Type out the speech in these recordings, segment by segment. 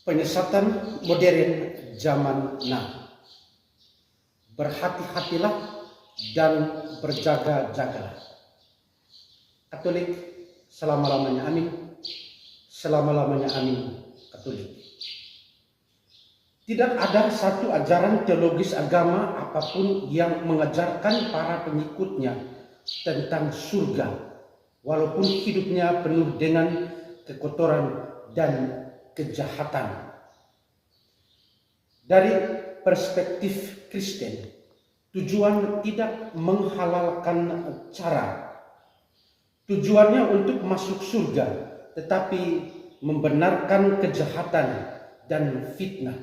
Penyesatan modern zaman now. Berhati-hatilah dan berjaga-jagalah. Katolik, selama-lamanya amin. Selama-lamanya amin, Katolik. Tidak ada satu ajaran teologis agama apapun yang mengajarkan para pengikutnya tentang surga, walaupun hidupnya penuh dengan kekotoran dan kejahatan. Dari perspektif Kristen, tujuan tidak menghalalkan cara. Tujuannya untuk masuk surga, tetapi membenarkan kejahatan dan fitnah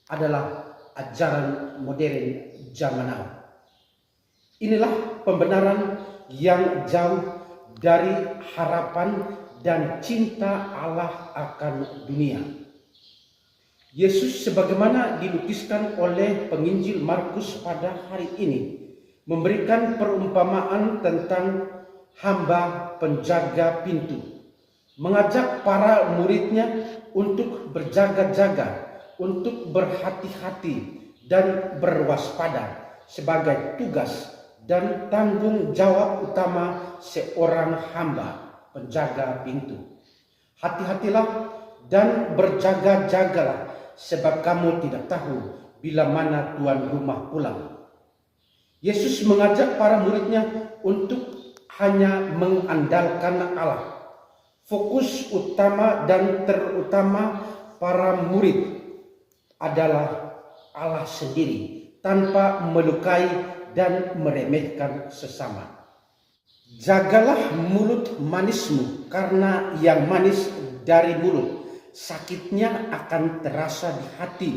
adalah ajaran modern zaman now. Inilah pembenaran yang jauh dari harapan dan cinta Allah akan dunia. Yesus sebagaimana dilukiskan oleh penginjil Markus pada hari ini memberikan perumpamaan tentang hamba penjaga pintu, mengajak para muridnya untuk berjaga-jaga, untuk berhati-hati dan berwaspada sebagai tugas dan tanggung jawab utama seorang hamba penjaga pintu. Hati-hatilah dan berjaga-jagalah, sebab kamu tidak tahu bila mana tuan rumah pulang. Yesus mengajak para muridnya untuk hanya mengandalkan Allah. Fokus utama dan terutama para murid adalah Allah sendiri, tanpa melukai dan meremehkan sesama. Jagalah mulut manismu, karena yang manis dari mulut sakitnya akan terasa di hati.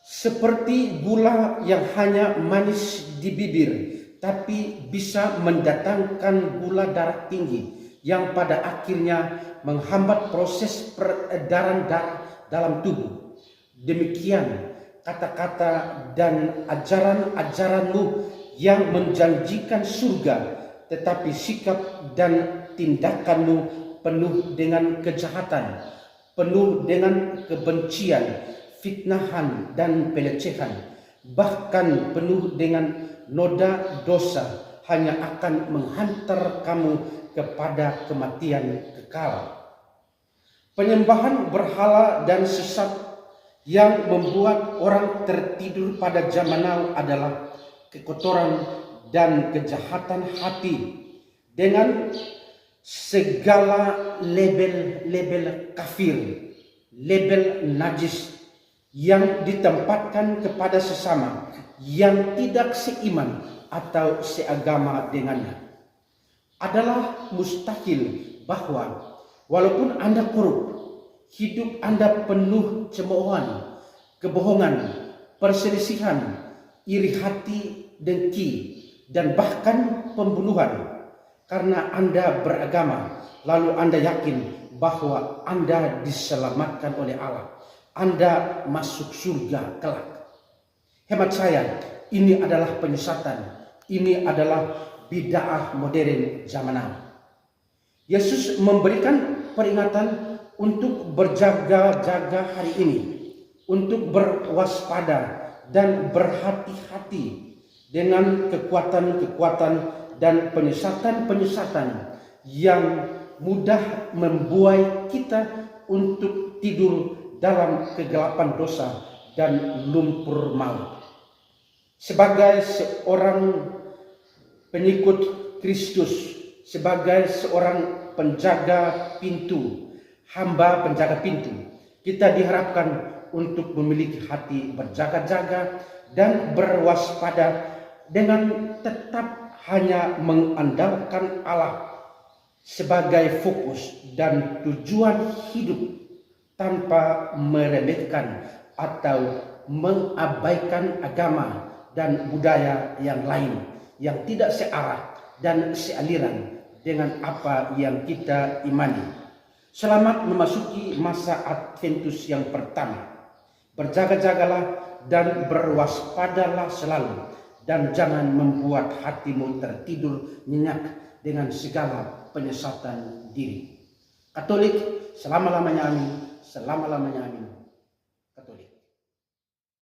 Seperti gula yang hanya manis di bibir, tapi bisa mendatangkan gula darah tinggi yang pada akhirnya menghambat proses peredaran darah dalam tubuh. Demikian kata-kata dan ajaran-ajaranmu yang menjanjikan surga, tetapi sikap dan tindakanmu penuh dengan kejahatan, penuh dengan kebencian, fitnahan dan pelecehan, bahkan penuh dengan noda dosa, hanya akan menghantar kamu kepada kematian kekal. Penyembahan berhala dan sesat yang membuat orang tertidur pada zaman now adalah kekotoran dan kejahatan hati dengan segala label-label kafir, label najis yang ditempatkan kepada sesama yang tidak seiman atau seagama dengannya. Adalah mustahil bahwa walaupun Anda korup, hidup Anda penuh cemoohan, kebohongan, perselisihan, iri hati, dengki, dan bahkan pembunuhan, karena Anda beragama, lalu Anda yakin bahwa Anda diselamatkan oleh Allah, Anda masuk surga kelak. Hemat saya, ini adalah penyesatan, ini adalah bid'ah modern zaman now. Yesus memberikan peringatan untuk berjaga-jaga hari ini, untuk berwaspada dan berhati-hati dengan kekuatan-kekuatan dan penyesatan-penyesatan yang mudah membuai kita untuk tidur dalam kegelapan dosa dan lumpur maut. Sebagai seorang pengikut Kristus, sebagai seorang penjaga pintu, hamba penjaga pintu, kita diharapkan untuk memiliki hati berjaga-jaga dan berwaspada dengan tetap hanya mengandalkan Allah sebagai fokus dan tujuan hidup, tanpa meremehkan atau mengabaikan agama dan budaya yang lain yang tidak searah dan sealiran dengan apa yang kita imani. Selamat memasuki masa Adventus yang pertama. Berjaga-jagalah dan berwaspadalah selalu, dan jangan membuat hatimu tertidur nyenyak dengan segala penyesatan diri. Katolik, selama-lamanya amin. selama-lamanya. Amin.